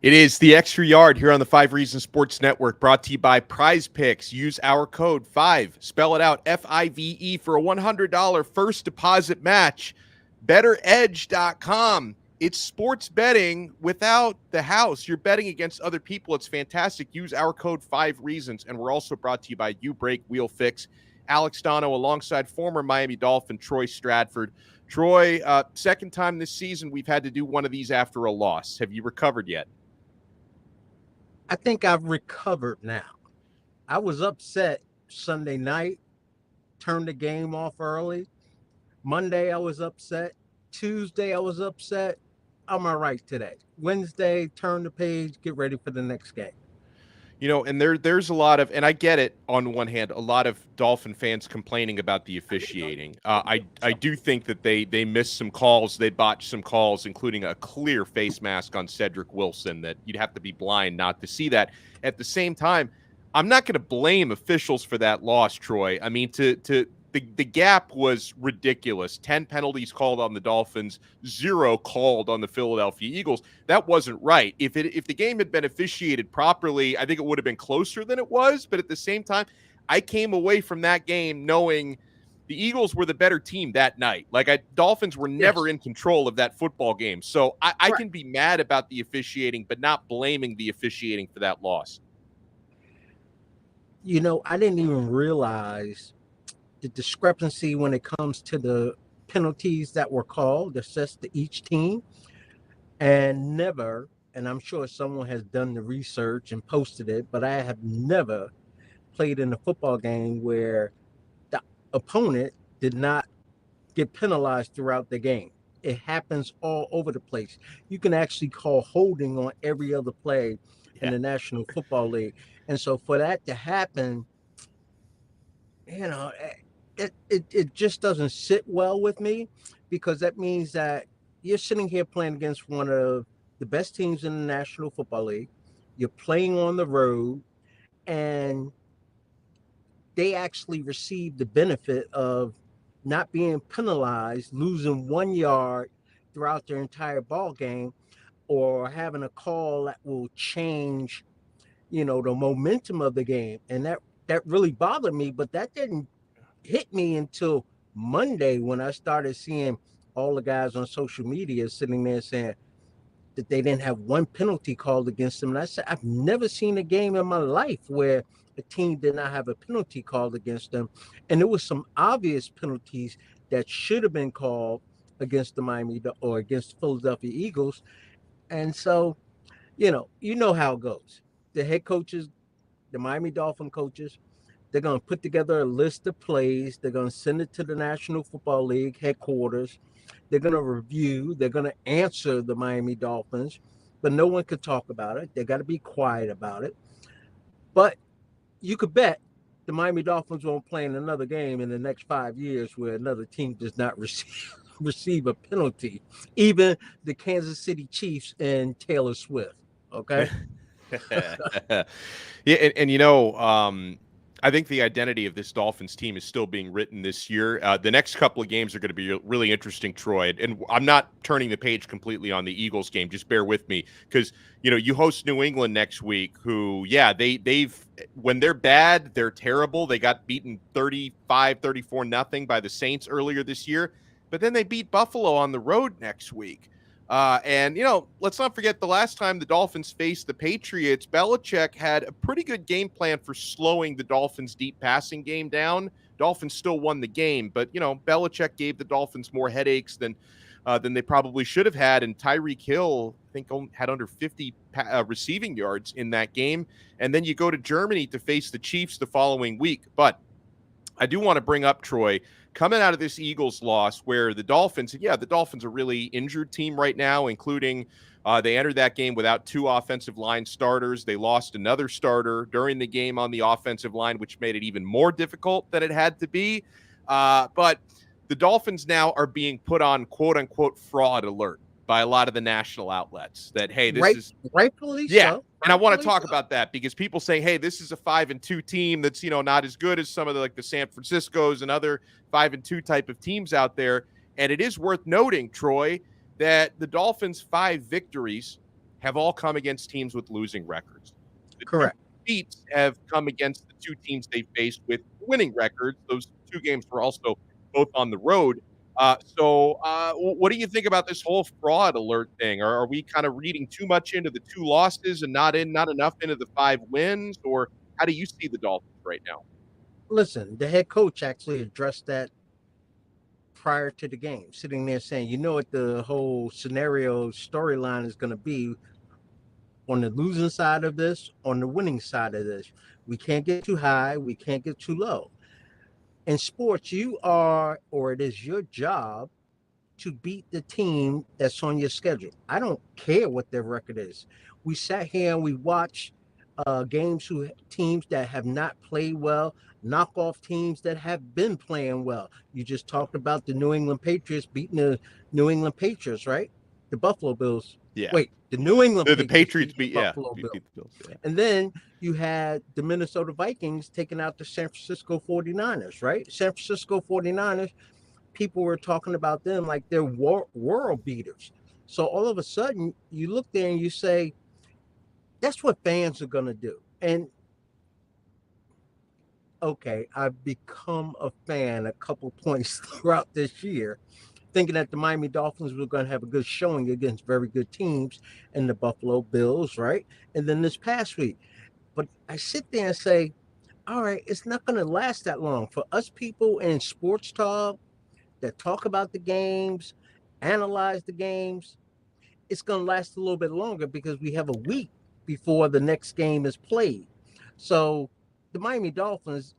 It is the Extra Yard here on the 5 Reasons Sports Network, brought to you by Prize Picks. Use our code 5, spell it out, FIVE, for a $100 first deposit match. BetterEdge.com. It's sports betting without the house. You're betting against other people. It's fantastic. Use our code 5 Reasons. And we're also brought to you by You Break Wheel Fix. Alex Donno alongside former Miami Dolphin Troy Stradford. Troy, second time this season we've had to do one of these after a loss. Have you recovered yet? I think I've recovered now. I was upset Sunday night, turned the game off early. Monday, I was upset. Tuesday, I was upset. I'm all right today. Wednesday, turn the page, get ready for the next game. You know, and there's a lot of, and I get it on one hand, a lot of Dolphin fans complaining about the officiating. I do think that they missed some calls, they botched some calls, including a clear face mask on Cedric Wilson that you'd have to be blind not to see that. At the same time, I'm not going to blame officials for that loss, Troy. I mean, the gap was ridiculous. 10 penalties called on the Dolphins, 0 called on the Philadelphia Eagles. That wasn't right. If the game had been officiated properly, I think it would have been closer than it was. But at the same time, I came away from that game knowing the Eagles were the better team that night. Dolphins were never in control of that football game. So I can be mad about the officiating, but not blaming the officiating for that loss. You know, I didn't even realize the discrepancy when it comes to the penalties that were called, assessed to each team, and never, and I'm sure someone has done the research and posted it, but I have never played in a football game where the opponent did not get penalized throughout the game. It happens all over the place. You can actually call holding on every other play in the National Football League. And so for that to happen, you know, it just doesn't sit well with me, because that means that you're sitting here playing against one of the best teams in the National Football League. You're playing on the road, and they actually receive the benefit of not being penalized, losing 1 yard throughout their entire ball game, or having a call that will change, the momentum of the game. And that really bothered me, but that didn't hit me until Monday, when I started seeing all the guys on social media sitting there saying that they didn't have one penalty called against them. And I said, I've never seen a game in my life where a team did not have a penalty called against them. And there was some obvious penalties that should have been called against the Miami or against the Philadelphia Eagles. And so, you know how it goes. The head coaches, the Miami Dolphin coaches, they're going to put together a list of plays. They're going to send it to the National Football League headquarters. They're going to review. They're going to answer the Miami Dolphins, but no one could talk about it. They got to be quiet about it. But you could bet the Miami Dolphins won't play in another game in the next 5 years where another team does not receive a penalty. Even the Kansas City Chiefs and Taylor Swift. Okay. Yeah, and I think the identity of this Dolphins team is still being written this year. The next couple of games are going to be really interesting, Troy. And I'm not turning the page completely on the Eagles game. Just bear with me, because you host New England next week, who, they've when they're bad, they're terrible. They got beaten 35-34-0 by the Saints earlier this year, but then they beat Buffalo on the road next week. And let's not forget the last time the Dolphins faced the Patriots, Belichick had a pretty good game plan for slowing the Dolphins' deep passing game down. Dolphins still won the game, but, Belichick gave the Dolphins more headaches than they probably should have had. And Tyreek Hill, I think, had under 50 receiving yards in that game. And then you go to Germany to face the Chiefs the following week. But I do want to bring up, Troy, coming out of this Eagles loss, where the Dolphins are a really injured team right now, including they entered that game without 2 offensive line starters. They lost another starter during the game on the offensive line, which made it even more difficult than it had to be. But the Dolphins now are being put on quote-unquote fraud alert by a lot of the national outlets that, hey, this is rightfully so. And I want to talk about that, because people say, hey, this is a 5-2 team that's, not as good as some of the San Francisco's and other 5-2 type of teams out there. And it is worth noting, Troy, that the Dolphins' 5 victories have all come against teams with losing records. The two Correct. defeats have come against the two teams they faced with winning records. Those two games were also both on the road. What do you think about this whole fraud alert thing? Are we kind of reading too much into the two losses and not enough into the 5 wins? Or how do you see the Dolphins right now? Listen, the head coach actually addressed that prior to the game, sitting there saying, you know what the whole scenario storyline is going to be on the losing side of this, on the winning side of this. We can't get too high, we can't get too low. In sports, you are, or it is your job to beat the team that's on your schedule. I don't care what their record is. We sat here and we watched teams that have not played well, knock off teams that have been playing well. You just talked about the New England Patriots beating the New England Patriots, right? The Buffalo Bills. Yeah. Wait, the New England The Patriots beat Buffalo the Bills. Yeah. And then you had the Minnesota Vikings taking out the San Francisco 49ers, right? San Francisco 49ers, people were talking about them like they're world beaters. So all of a sudden, you look there and you say, that's what fans are going to do. And okay, I've become a fan a couple points throughout this year, thinking that the Miami Dolphins were going to have a good showing against very good teams and the Buffalo Bills, right? And then this past week. But I sit there and say, all right, it's not going to last that long. For us people in sports talk that talk about the games, analyze the games, it's going to last a little bit longer because we have a week before the next game is played. So the Miami Dolphins,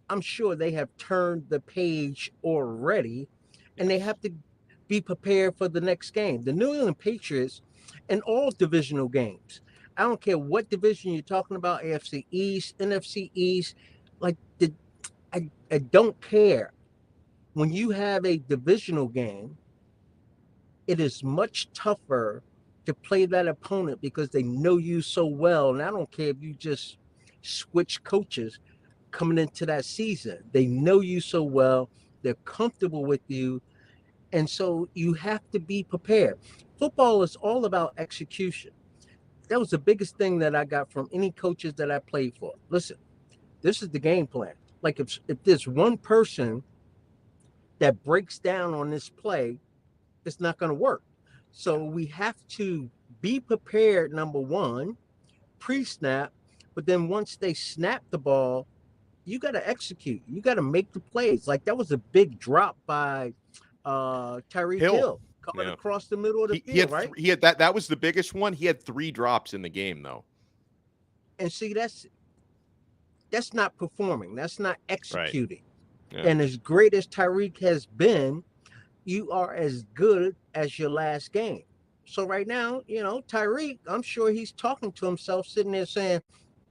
I'm sure they have turned the page already, and they have to be prepared for the next game. The New England Patriots, in all divisional games, I don't care what division you're talking about, AFC East, NFC East, I don't care. When you have a divisional game, it is much tougher to play that opponent because they know you so well. And I don't care if you just switch coaches coming into that season. They know you so well. They're comfortable with you. And so you have to be prepared. Football is all about execution. That was the biggest thing that I got from any coaches that I played for. Listen, this is the game plan. Like if there's one person that breaks down on this play, it's not going to work. So we have to be prepared, number one, pre-snap, but then once they snap the ball, you got to execute. You got to make the plays. Like that was a big drop by Tyreek Hill coming across the middle of the field, right? He had that was the biggest one. He had 3 drops in the game, though. And see, that's not performing. That's not executing. Right. Yeah. And as great as Tyreek has been, you are as good as your last game. So right now, Tyreek, I'm sure he's talking to himself, sitting there saying,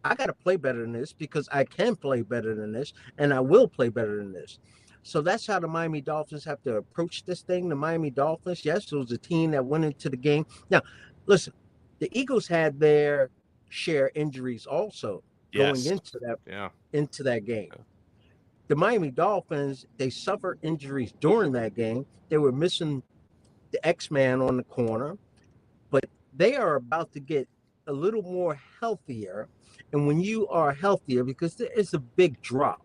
I got to play better than this because I can play better than this, and I will play better than this. So that's how the Miami Dolphins have to approach this thing. The Miami Dolphins, yes, it was a team that went into the game. Now, listen, the Eagles had their share injuries also going into that game. Yeah. The Miami Dolphins, they suffered injuries during that game. They were missing the X-Man on the corner, but they are about to get a little more healthier. And when you are healthier, because there is a big drop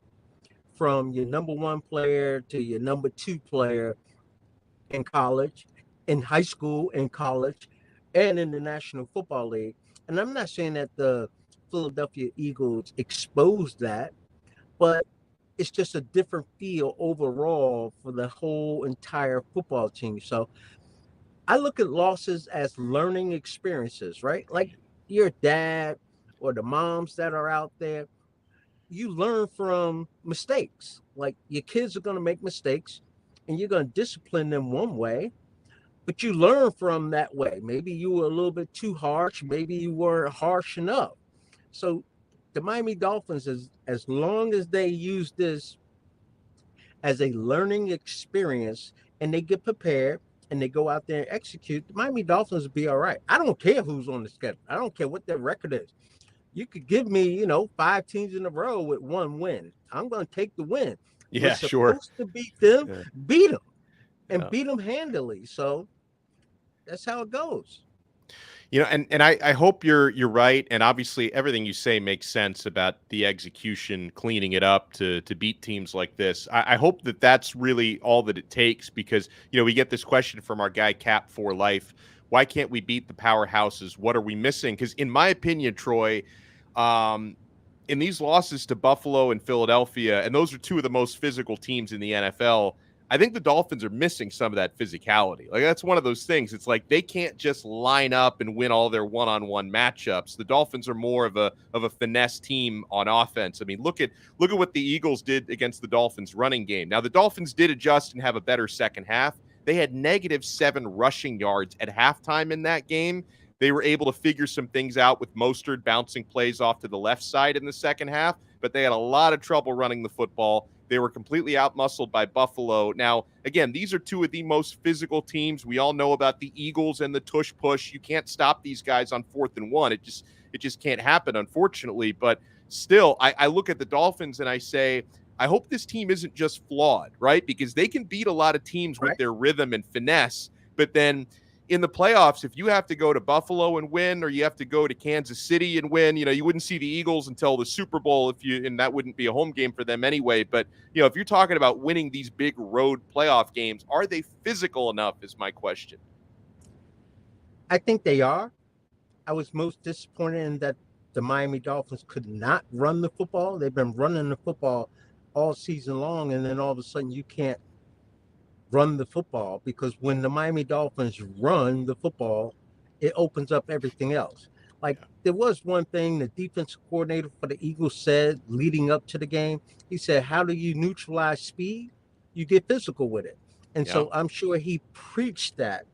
from your number 1 player to your number 2 player in college, in high school, in college, and in the National Football League. And I'm not saying that the Philadelphia Eagles exposed that, but it's just a different feel overall for the whole entire football team. So I look at losses as learning experiences, right? Like your dad or the moms that are out there, you learn from mistakes. Like your kids are going to make mistakes and you're going to discipline them one way, but you learn from that way. Maybe you were a little bit too harsh. Maybe you weren't harsh enough. So the Miami Dolphins, as long as they use this as a learning experience and they get prepared and they go out there and execute, the Miami Dolphins will be all right. I don't care who's on the schedule. I don't care what their record is. You could give me, 5 teams in a row with 1 win. I'm going to take the win. Yeah, We're supposed to beat them, beat them, and beat them handily. So that's how it goes. And I hope you're right. And obviously everything you say makes sense about the execution, cleaning it up to beat teams like this. I hope that that's really all that it takes because, we get this question from our guy Cap for Life. Why can't we beat the powerhouses? What are we missing? Because in my opinion, Troy, um, in these losses to Buffalo and Philadelphia, and those are two of the most physical teams in the NFL, I think the Dolphins are missing some of that physicality. Like that's one of those things. It's like they can't just line up and win all their one-on-one matchups. The Dolphins are more of a finesse team on offense. I mean, look at what the Eagles did against the Dolphins running game. Now the Dolphins did adjust and have a better second half. They had -7 rushing yards at halftime in that game. They were able to figure some things out with Mostert bouncing plays off to the left side in the second half, but they had a lot of trouble running the football. They were completely outmuscled by Buffalo. Now, again, these are two of the most physical teams. We all know about the Eagles and the tush push. You can't stop these guys on 4th and 1. It just can't happen, unfortunately. But still, I look at the Dolphins and I say, I hope this team isn't just flawed, right? Because they can beat a lot of teams with Right. their rhythm and finesse, but then in the playoffs, if you have to go to Buffalo and win, or you have to go to Kansas City and win, you wouldn't see the Eagles until the Super Bowl and that wouldn't be a home game for them anyway. But, if you're talking about winning these big road playoff games, are they physical enough is my question. I think they are. I was most disappointed in that the Miami Dolphins could not run the football. They've been running the football all season long, and then all of a sudden you can't run the football because when the Miami Dolphins run the football, it opens up everything else. Like Yeah. there was one thing the defensive coordinator for the Eagles said leading up to the game. He said, "How do you neutralize speed? You get physical with it." And Yeah. so I'm sure he preached that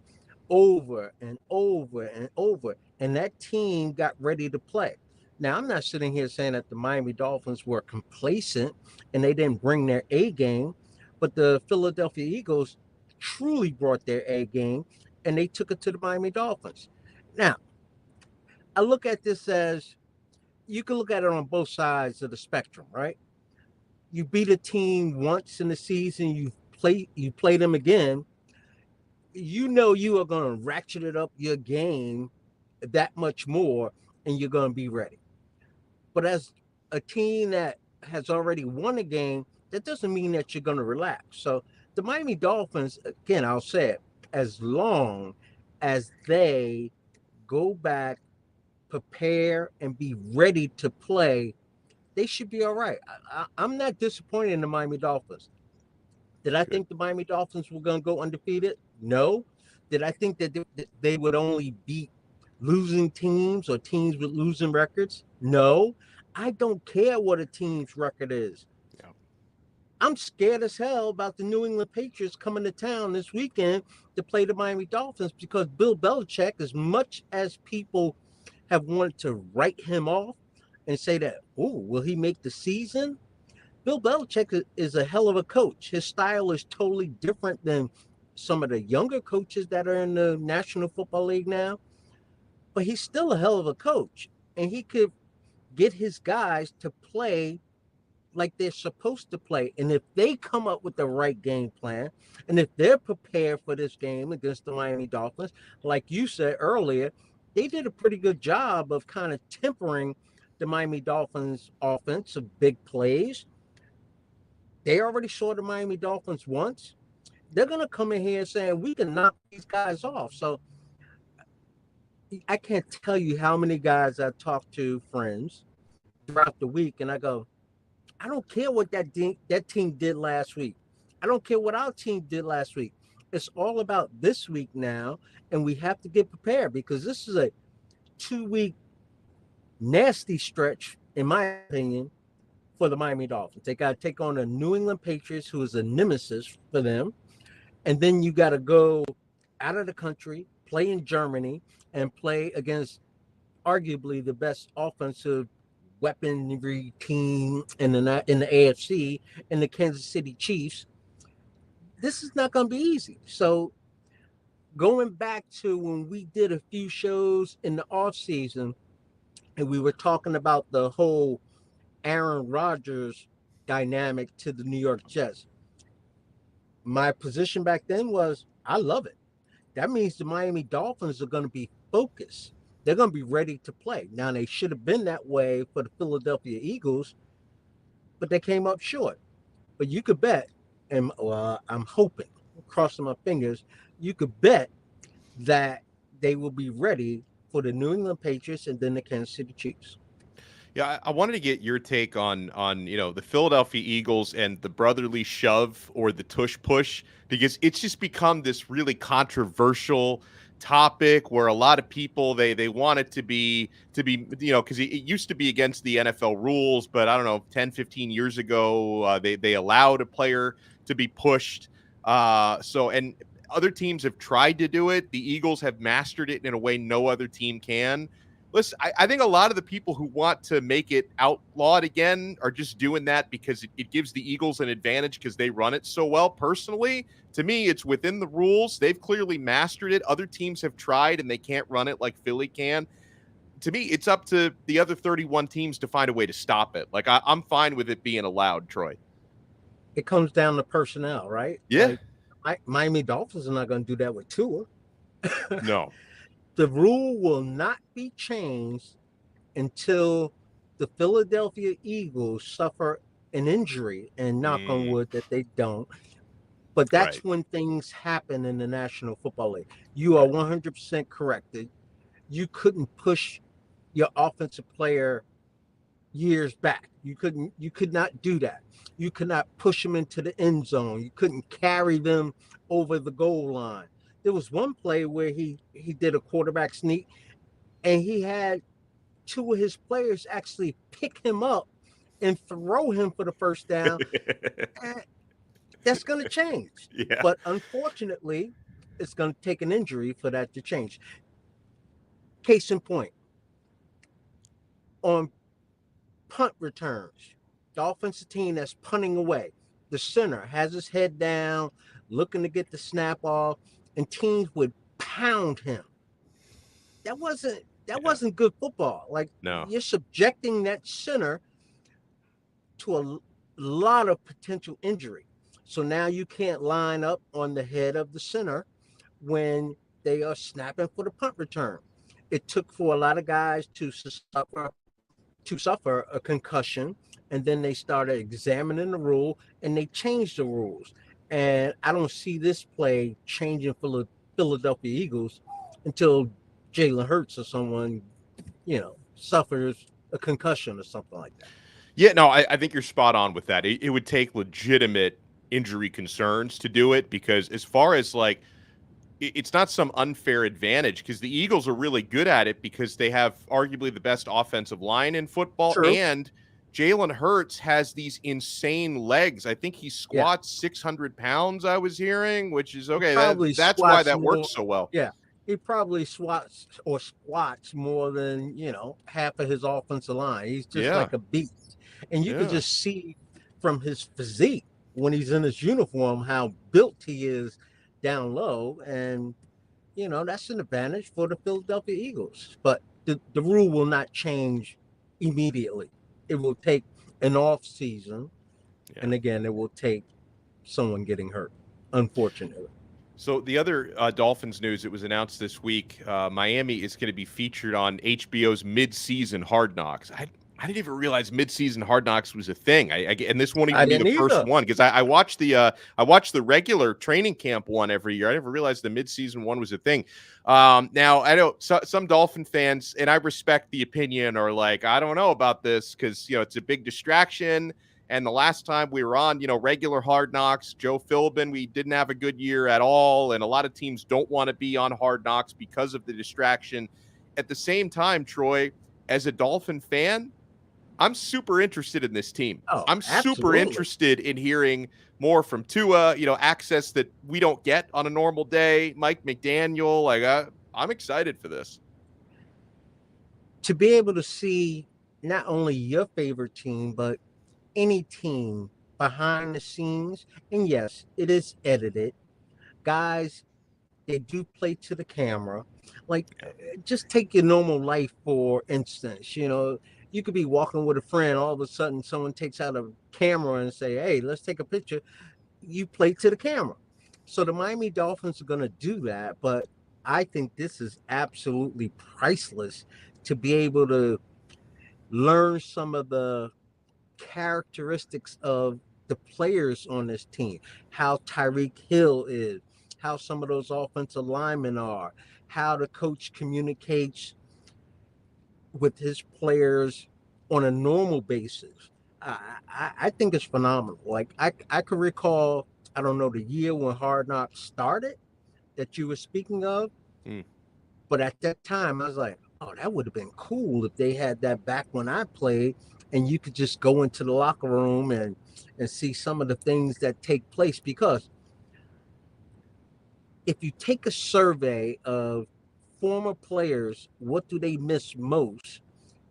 over and over and over. And that team got ready to play. Now, I'm not sitting here saying that the Miami Dolphins were complacent and they didn't bring their A game, but the Philadelphia Eagles truly brought their A game and they took it to the Miami Dolphins. Now, I look at this as you can look at it on both sides of the spectrum, right? You beat a team once in the season, you play them again, you are going to ratchet it up your game that much more and you're going to be ready. But as a team that has already won a game, that doesn't mean that you're going to relax. So the Miami Dolphins, again, I'll say it, as long as they go back, prepare, and be ready to play, they should be all right. I'm not disappointed in the Miami Dolphins. Did I Good. think the Miami Dolphins were going to go undefeated? No. Did I think that they would only beat losing teams or teams with losing records? No. I don't care what a team's record is. Yeah. I'm scared as hell about the New England Patriots coming to town this weekend to play the Miami Dolphins because Bill Belichick, as much as people have wanted to write him off and say that, oh, will he make the season? Bill Belichick is a hell of a coach. His style is totally different than some of the younger coaches that are in the National Football League now, but he's still a hell of a coach. And he could get his guys to play like they're supposed to play. And if they come up with the right game plan, and if they're prepared for this game against the Miami Dolphins, like you said earlier, they did a pretty good job of kind of tempering the Miami Dolphins offense of big plays. They already saw the Miami Dolphins once. They're going to come in here saying we can knock these guys off. So I can't tell you how many guys I talk to, friends, throughout the week, and I go, I don't care what that team did last week. I don't care what our team did last week. It's all about this week now, and we have to get prepared because this is a 2-week nasty stretch, in my opinion, for the Miami Dolphins. They got to take on the New England Patriots, who is a nemesis for them. And then you got to go out of the country, play in Germany, and play against arguably the best offensive weaponry team in the AFC, and the Kansas City Chiefs. This is not going to be easy. So going back to when we did a few shows in the off season, and we were talking about the whole Aaron Rodgers dynamic to the New York Jets. My position back then was I love it. That means the Miami Dolphins are going to be focused. they're going to be ready to play. Now, they should have been that way for the Philadelphia Eagles, but they came up short. But you could bet, and I'm hoping, crossing my fingers, you could bet that they will be ready for the New England Patriots and then the Kansas City Chiefs. Yeah, I wanted to get your take on the Philadelphia Eagles and the brotherly shove or the tush push, because it's just become this really controversial topic where a lot of people they want it to be because it used to be against the NFL rules, but I don't know, 10 15 years ago they allowed a player to be pushed, and other teams have tried to do it. The Eagles have mastered it in a way no other team can. Listen, I think a lot of the people who want to make it outlawed again are just doing that because it gives the Eagles an advantage because they run it so well. Personally, to me, it's within the rules. They've clearly mastered it. Other teams have tried and they can't run it like Philly can. To me, it's up to the other 31 teams to find a way to stop it. Like, I'm fine with it being allowed, Troy. It comes down to personnel, right? Yeah. Like, Miami Dolphins are not going to do that with Tua. No. The rule will not be changed until the Philadelphia Eagles suffer an injury, and knock on wood that they don't. But that's Right. when things happen in the National Football League. You are 100% correct. You couldn't push your offensive player years back. You could not do that. You could not push them into the end zone. You couldn't carry them over the goal line. There was one play where he did a quarterback sneak, and he had two of his players actually pick him up and throw him for the first down. That's going to change. Yeah. But unfortunately, it's going to take an injury for that to change. Case in point, on punt returns, the offensive team that's punting away, the center has his head down, looking to get the snap off, and teams would pound him. That wasn't good football. Like, No. You're subjecting that center to a lot of potential injury. So now you can't line up on the head of the center when they are snapping for the punt return. It took for a lot of guys to suffer a concussion, and then they started examining the rule and they changed the rules. And I don't see this play changing for the Philadelphia Eagles until Jalen Hurts or someone, suffers a concussion or something like that. Yeah, no, I think you're spot on with that. It would take legitimate injury concerns to do it, because as far as it's not some unfair advantage, because the Eagles are really good at it because they have arguably the best offensive line in football. True. And Jalen Hurts has these insane legs. I think he squats 600 pounds, I was hearing, which is okay. That's why that works so well. Yeah. He probably squats more than, half of his offensive line. He's just like a beast. And you can just see from his physique when he's in his uniform how built he is down low. And, that's an advantage for the Philadelphia Eagles. But the rule will not change immediately. It will take an off season. Yeah. And again, it will take someone getting hurt, unfortunately. So the other Dolphins news, it was announced this week, Miami is going to be featured on HBO's mid-season Hard Knocks. I didn't even realize mid-season Hard Knocks was a thing. And this won't even be the first one, because I watched the regular training camp one every year. I never realized the mid-season one was a thing. Now I know some Dolphin fans, and I respect the opinion, are like, I don't know about this because it's a big distraction. And the last time we were on, regular Hard Knocks, Joe Philbin, we didn't have a good year at all. And a lot of teams don't want to be on Hard Knocks because of the distraction. At the same time, Troy, as a Dolphin fan, I'm super interested in this team. I'm super interested in hearing more from Tua, access that we don't get on a normal day. Mike McDaniel, I'm excited for this. To be able to see not only your favorite team, but any team behind the scenes, and yes, it is edited. Guys, they do play to the camera. Like, just take your normal life, for instance. You could be walking with a friend, all of a sudden someone takes out a camera and say, hey, let's take a picture. You play to the camera. So the Miami Dolphins are going to do that, but I think this is absolutely priceless to be able to learn some of the characteristics of the players on this team, how Tyreek Hill is, how some of those offensive linemen are, how the coach communicates with his players on a normal basis. I think it's phenomenal. Like I can recall, I don't know the year when Hard Knocks started that you were speaking of, Mm. but at that time I was like, oh, that would have been cool if they had that back when I played, and you could just go into the locker room and see some of the things that take place. Because if you take a survey of former players, what do they miss most?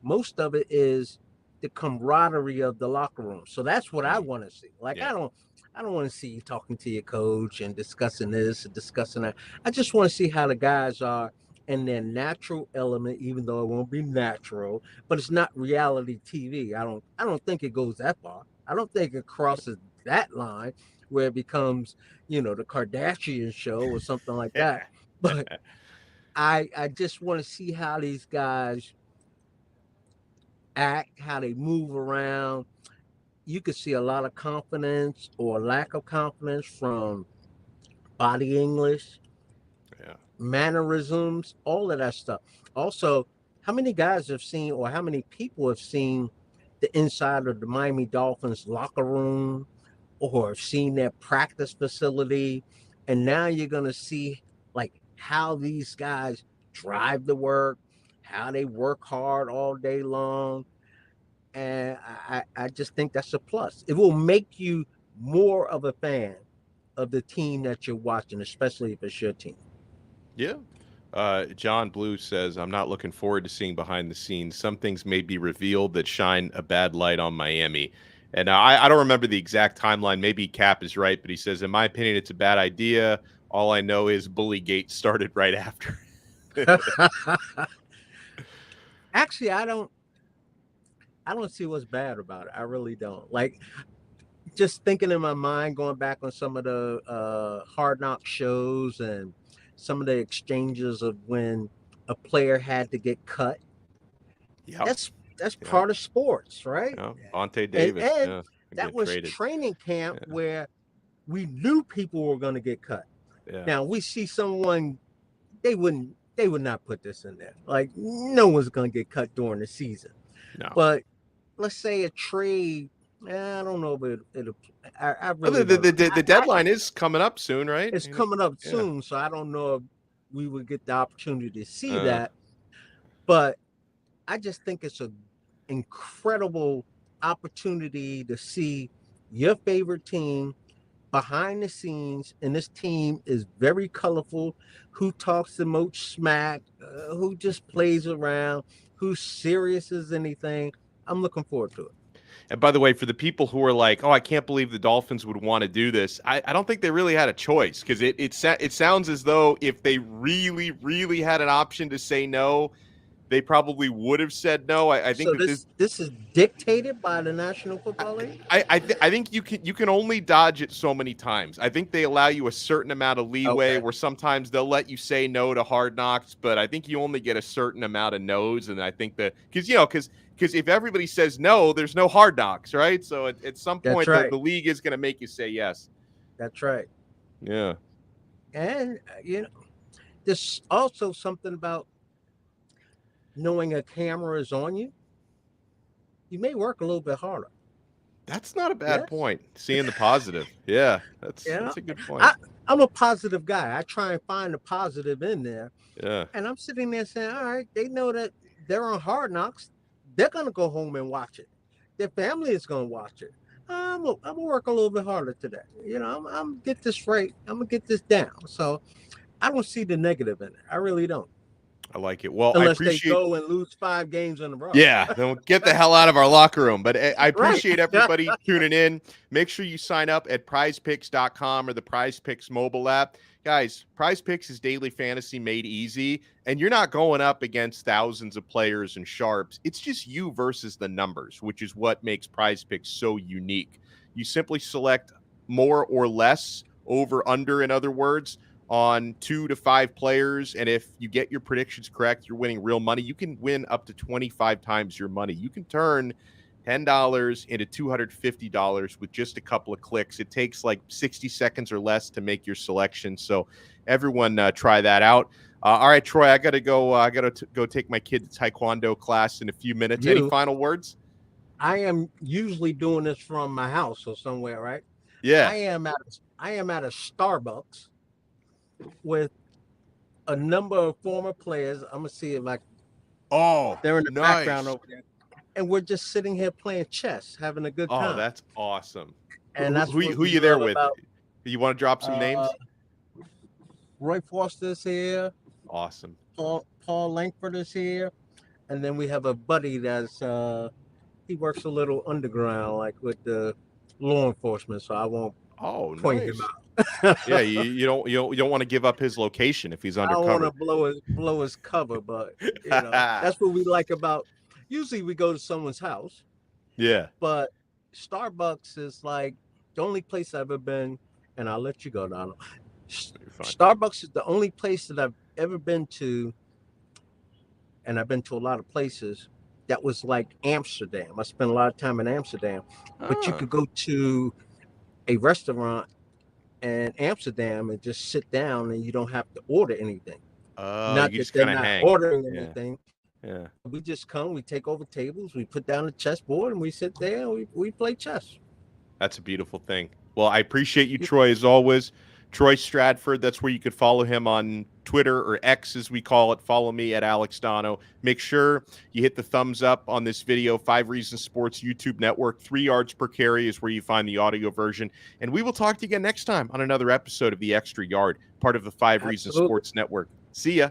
Most of it is the camaraderie of the locker room. So that's what I Mm. want to see. Like Yeah. I don't want to see you talking to your coach and discussing this and discussing that. I just want to see how the guys are in their natural element, even though it won't be natural, but it's not reality TV. I don't think it goes that far. I don't think it crosses that line where it becomes, the Kardashian show or something like that. But I just want to see how these guys act, how they move around. You could see a lot of confidence or lack of confidence from body English, Yeah. mannerisms, all of that stuff. Also, how many guys have seen, or how many people have seen the inside of the Miami Dolphins locker room, or have seen their practice facility? And now you're going to see like how these guys drive to work, how they work hard all day long. And I just think that's a plus. It will make you more of a fan of the team that you're watching, especially if it's your team. Yeah. John Blue says, I'm not looking forward to seeing behind the scenes. Some things may be revealed that shine a bad light on Miami. And I don't remember the exact timeline. Maybe Cap is right, but he says, in my opinion, it's a bad idea. All I know is Bullygate started right after. Actually, I don't see what's bad about it. I really don't. Like, just thinking in my mind, going back on some of the Hard Knock shows and some of the exchanges of when a player had to get cut. Yep. That's Yep. part of sports, right? Yep. Vontae And Davis. and Yeah. that Get was traded. training camp Yeah. where we knew people were going to get cut. Yeah. Now we see someone, they would not put this in there. Like, no one's going to get cut during the season. No. But let's say a trade. I don't know, but I Oh, really don't know. the deadline is coming up soon, right? It's coming up Yeah. soon, so I don't know if we would get the opportunity to see Uh, that. But I just think it's an incredible opportunity to see your favorite team behind the scenes, and this team is very colorful. Who talks the most smack, who just plays around, who's serious as anything. I'm looking forward to it. And by the way, for the people who are like, "Oh, I can't believe the Dolphins would want to do this," I don't think they really had a choice because it sounds as though if they really, really had an option to say no, they probably would have said no. I think So that this this is dictated by the National Football League. I think you can only dodge it so many times. I think they allow you a certain amount of leeway Okay, where sometimes they'll let you say no to Hard Knocks, but I think you only get a certain amount of no's. And I think that because if everybody says no, there's no Hard Knocks, right? So at some that's point right. the league is going to make you say yes. That's right. Yeah. And there's also something about knowing a camera is on you. You may work a little bit harder. That's not a bad Yes. point. Seeing the positive. Yeah, Yeah. that's a good point. I, I'm a positive guy. I try and find the positive in there. Yeah. And I'm sitting there saying, all right, they know that they're on Hard Knocks. They're going to go home and watch it. Their family is going to watch it. I'm gonna work a little bit harder today. I'm get this right. I'm gonna get this down. So I don't see the negative in it. I really don't. I like it. Well, I Unless they appreciate go and lose 5 games in a row. Yeah, then we'll get the hell out of our locker room. But I Right. appreciate everybody tuning in. Make sure you sign up at prizepicks.com or the Prize Picks mobile app. Guys, Prize Picks is daily fantasy made easy, and you're not going up against thousands of players and sharps. It's just you versus the numbers, which is what makes Prize Picks so unique. You simply select more or less, over, under, in other words, on 2 to 5 players. And if you get your predictions correct, you're winning real money. You can win up to 25 times your money. You can turn $10 into $250 with just a couple of clicks. It takes like 60 seconds or less to make your selection. So everyone try that out. All right, Troy, I got to go. I got to go take my kid to Taekwondo class in a few minutes. Any final words? I am usually doing this from my house or somewhere, right? Yeah. I am at a Starbucks with a number of former players. I'm gonna see if they're in the background over there. And we're just sitting here playing chess, having a good time. Oh, that's awesome. And that's who you there with? About. You want to drop some names? Roy Foster's here. Awesome. Paul Langford is here. And then we have a buddy that's he works a little underground, like with the law enforcement, so I won't point him out. Yeah, you don't want to give up his location if he's undercover. I don't want to blow his cover, but that's what we like about. Usually we go to someone's house. Yeah. But Starbucks is like the only place I've ever been, and I'll let you go, Donald. Starbucks is the only place that I've ever been to, and I've been to a lot of places, that was like Amsterdam. I spent a lot of time in Amsterdam. But you could go to a restaurant in Amsterdam and just sit down and you don't have to order anything. Not that they're not ordering anything. Yeah. We just come, we take over tables, we put down the chessboard and we sit there and we play chess. That's a beautiful thing. Well, I appreciate you, Troy, as always. Troy Stradford, that's where you could follow him on Twitter, or X as we call it. Follow me at Alex Donno. Make sure you hit the thumbs up on this video. 5 Reasons Sports YouTube network. 3 yards per carry is where you find the audio version. And we will talk to you again next time on another episode of The Extra Yard, part of the 5 Reasons Sports network. See ya.